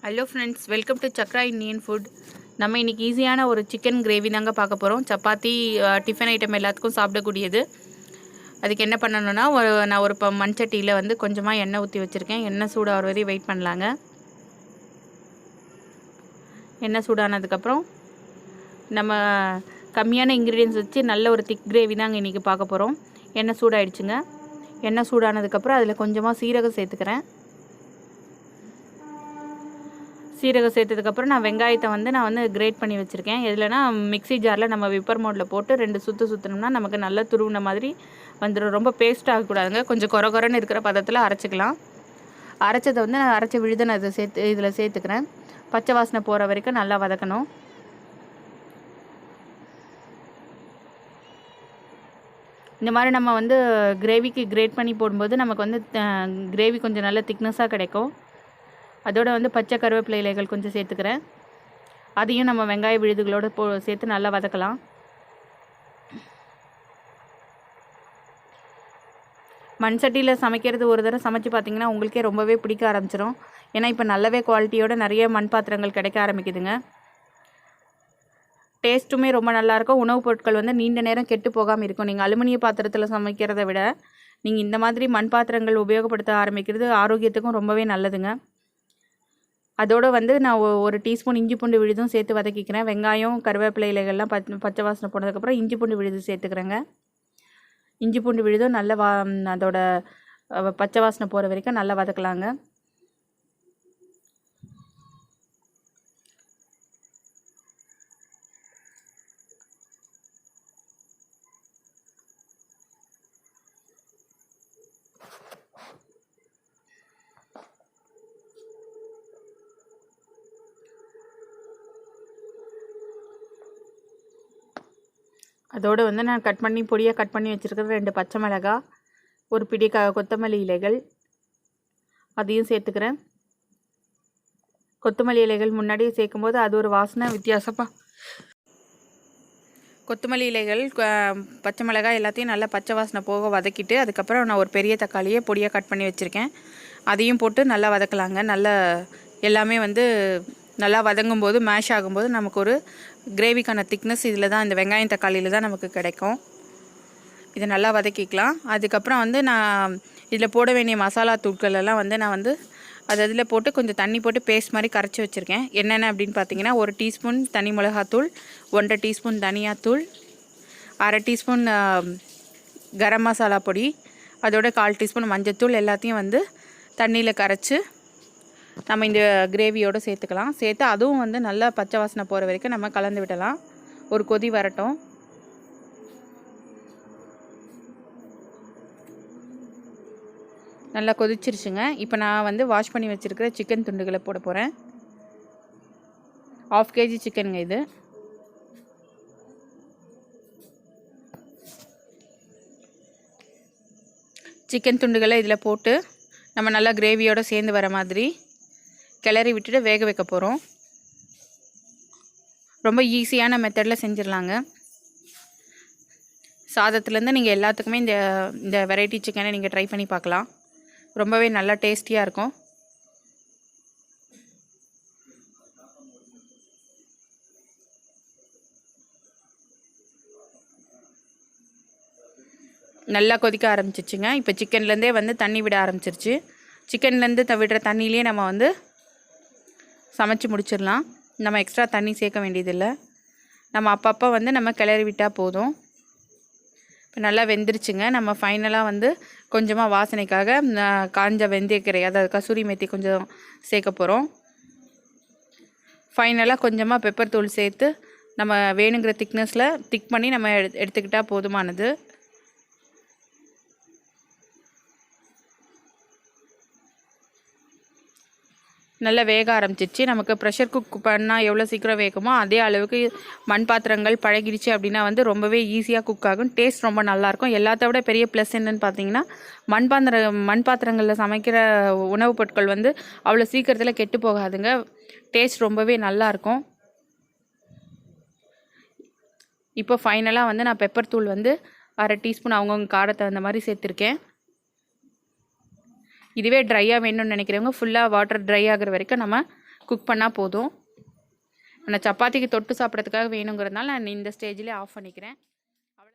Hello friends, welcome to Chakra Indian food. நம்ம இன்றைக்கி ஈஸியான ஒரு சிக்கன் கிரேவி தாங்க பார்க்க போகிறோம். சப்பாத்தி, டிஃபன் ஐட்டம் எல்லாத்துக்கும் சாப்பிடக்கூடியது. அதுக்கு என்ன பண்ணணுன்னா, நான் ஒரு மண்சட்டியில் வந்து கொஞ்சமாக எண்ணெய் ஊற்றி வச்சுருக்கேன். எண்ணெய் சூடாகிற வரையும் வெயிட் பண்ணலாங்க. எண்ணெய் சூடானதுக்கப்புறம் நம்ம கம்மியான இன்க்ரீடியன்ஸ் வச்சு நல்ல ஒரு திக் கிரேவி தாங்க இன்றைக்கி பார்க்க போகிறோம். எண்ணெய் சூடாகிடுச்சுங்க. எண்ணெய் சூடானதுக்கப்புறம் அதில் கொஞ்சமாக சீரகம் சேர்த்துக்கிறேன். சீரகம் சேர்த்ததுக்கப்புறம் நான் வெங்காயத்தை வந்து கிரேட் பண்ணி வச்சுருக்கேன். எதுலனா மிக்ஸி ஜாரில் நம்ம விப்பர் மோடில் போட்டு 2 சுற்றினோம்னா நமக்கு நல்லா துருவின மாதிரி வந்துடும். ரொம்ப பேஸ்ட் ஆகக்கூடாதுங்க. கொஞ்சம் கொரன்னு இருக்கிற பதத்தில் அரைச்சிக்கலாம். அரைச்சதை வந்து நான் அரைச்ச விழுதை நான் இதில் சேர்த்துக்கிறேன். பச்சை வாசனை போகிற வரைக்கும் நல்லா வதக்கணும். இந்த மாதிரி நம்ம வந்து கிரேவிக்கு கிரேட் பண்ணி போடும்போது நமக்கு வந்து கிரேவி கொஞ்சம் நல்ல திக்னஸாக கிடைக்கும். அதோடு வந்து பச்சை கருவேப்பிலை இலைகள் கொஞ்சம் சேர்த்துக்கிறேன். அதையும் நம்ம வெங்காய விழுதுகளோடு சேர்த்து நல்லா வதக்கலாம். மண் சட்டியில் சமைக்கிறது ஒரு தடவை சமைச்சு பார்த்திங்கன்னா உங்களுக்கே ரொம்பவே பிடிக்க ஆரம்பிச்சிடும். ஏன்னா இப்போ நல்லவே குவாலிட்டியோட நிறைய மண் பாத்திரங்கள் கிடைக்க ஆரம்பிக்குதுங்க. டேஸ்ட்டுமே ரொம்ப நல்லாயிருக்கும். உணவுப் பொருட்கள் வந்து நீண்ட நேரம் கெட்டு போகாமல் இருக்கும். நீங்கள் அலுமினிய பாத்திரத்தில் சமைக்கிறத விட நீங்கள் இந்த மாதிரி மண் பாத்திரங்கள் உபயோகப்படுத்த ஆரம்பிக்கிறது ஆரோக்கியத்துக்கும் ரொம்பவே நல்லதுங்க. அதோடு வந்து நான் ஒரு டீஸ்பூன் இஞ்சி பூண்டு விழுதும் சேர்த்து வதக்கிக்கிறேன். வெங்காயம், கருவேப்பிலை இலைகள்லாம் பச்சை வாசனை போனதுக்கப்புறம் இஞ்சி பூண்டு விழுது சேர்த்துக்கிறேங்க. இஞ்சி பூண்டு விழுதும் நல்லா அதோட பச்சை வாசனை போகிற வரைக்கும் நல்லா வதக்கலாங்க. அதோடு வந்து நான் பொடியாக கட் பண்ணி வச்சுருக்கிற 2 பச்சை மிளகாய், ஒரு பிடி கொத்தமல்லி இலைகள் அதையும் சேர்த்துக்கிறேன். கொத்தமல்லி இலைகள் முன்னாடியே சேர்க்கும்போது அது ஒரு வாசனை வித்தியாசமாக. கொத்தமல்லி இலைகள், பச்சை மிளகாய் எல்லாத்தையும் நல்லா பச்சை வாசனை போக வதக்கிட்டு அதுக்கப்புறம் நான் ஒரு பெரிய தக்காளியை பொடியாக கட் பண்ணி வச்சுருக்கேன். அதையும் போட்டு நல்லா வதக்கலாங்க. நல்லா எல்லாமே வந்து நல்லா வதங்கும் போது மேஷ் ஆகும்போது நமக்கு ஒரு கிரேவிக்கான திக்னஸ் இதில் தான், இந்த வெங்காயம் தக்காளியில் தான் நமக்கு கிடைக்கும். இதை நல்லா வதக்கிக்கலாம். அதுக்கப்புறம் வந்து நான் இதில் போட வேண்டிய மசாலா தூட்கள் எல்லாம் வந்து நான் வந்து அதில் போட்டு கொஞ்சம் தண்ணி போட்டு பேஸ்ட் மாதிரி கரைச்சி வச்சுருக்கேன். என்னென்ன அப்படின்னு பார்த்தீங்கன்னா, 1 டீஸ்பூன் தனி மிளகாத்தூள், 1.5 டீஸ்பூன் தனியாத்தூள், 1/2 டீஸ்பூன் கரம் மசாலா பொடி, அதோட 1/4 டீஸ்பூன் மஞ்சத்தூள் எல்லாத்தையும் வந்து தண்ணியில் கரைச்சி நம்ம இந்த கிரேவியோடு சேர்த்துக்கலாம். சேர்த்து அதுவும் வந்து நல்லா பச்சை வாசனை போகிற வரைக்கும் நம்ம கலந்து விடலாம். ஒரு கொதி வரட்டும். நல்லா கொதிச்சிருச்சுங்க. இப்போ நான் வந்து வாஷ் பண்ணி வச்சுருக்கிற சிக்கன் துண்டுகளை போட போகிறேன். 1/2 kg சிக்கனுங்க இது. சிக்கன் துண்டுகளை இதில் போட்டு நம்ம நல்லா கிரேவியோடு சேர்ந்து வர மாதிரி கிளறி விட்டுட்டு வேக வைக்க போகிறோம். ரொம்ப ஈஸியான மெத்தடில் செஞ்சிடலாங்க. சாதத்துலேருந்து நீங்கள் எல்லாத்துக்குமே இந்த வெரைட்டி சிக்கனை நீங்கள் ட்ரை பண்ணி பார்க்கலாம். ரொம்பவே நல்லா டேஸ்டியாக இருக்கும். நல்லா கொதிக்க ஆரம்பிச்சிச்சுங்க. இப்போ சிக்கன்லேருந்தே வந்து தண்ணி விட ஆரம்பிச்சிருச்சு. சிக்கன்லேருந்து விடுற தண்ணியிலே நம்ம வந்து சமைச்சு முடிச்சிடலாம். நம்ம எக்ஸ்ட்ரா தண்ணி சேர்க்க வேண்டியதில்லை. நம்ம அப்பப்போ வந்து நம்ம கிளறி விட்டால் போதும். இப்போ நல்லா வெந்துருச்சுங்க. நம்ம ஃபைனலாக வந்து கொஞ்சமாக வாசனைக்காக காஞ்ச வெந்தயக்கீரை, அதாவது கசூரி மேத்தி கொஞ்சம் சேர்க்க போகிறோம். ஃபைனலாக கொஞ்சமாக பெப்பர் தூள் சேர்த்து நம்ம வேணுங்கிற திக்னஸில் திக் பண்ணி நம்ம எடுத்துக்கிட்டால் போதுமானது. நல்லா வேக ஆரம்பிச்சிச்சு. நமக்கு ப்ரெஷர் குக் பண்ணால் எவ்வளோ சீக்கிரம் வேகுமோ அதே அளவுக்கு மண் பாத்திரங்கள் பழகிடுச்சு அப்படின்னா வந்து ரொம்பவே ஈஸியாக குக் ஆகும். டேஸ்ட் ரொம்ப நல்லாயிருக்கும். எல்லாத்த விட பெரிய ப்ளஸ் என்னென்னு பார்த்தீங்கன்னா, மண் பாத்திரங்களில் சமைக்கிற உணவுப் பொருட்கள் வந்து அவ்வளோ சீக்கிரத்தில் கெட்டு போகாதுங்க. டேஸ்ட் ரொம்பவே நல்லாயிருக்கும். இப்போ ஃபைனலாக வந்து நான் பெப்பர் தூள் வந்து 1/2 டீஸ்பூன் அவங்கவுங்க காரத்தை அந்த மாதிரி சேர்த்துருக்கேன். இதுவே ட்ரையாக வேணும்னு நினைக்கிறவங்க ஃபுல்லாக வாட்டர் ட்ரை ஆகிற வரைக்கும் நம்ம குக் பண்ணால் போதும். நான் சப்பாத்திக்கு தொட்டு சாப்பிட்றதுக்காக வேணுங்கிறதுனால நான் இந்த ஸ்டேஜ்லேயே ஆஃப் பண்ணிக்கிறேன்.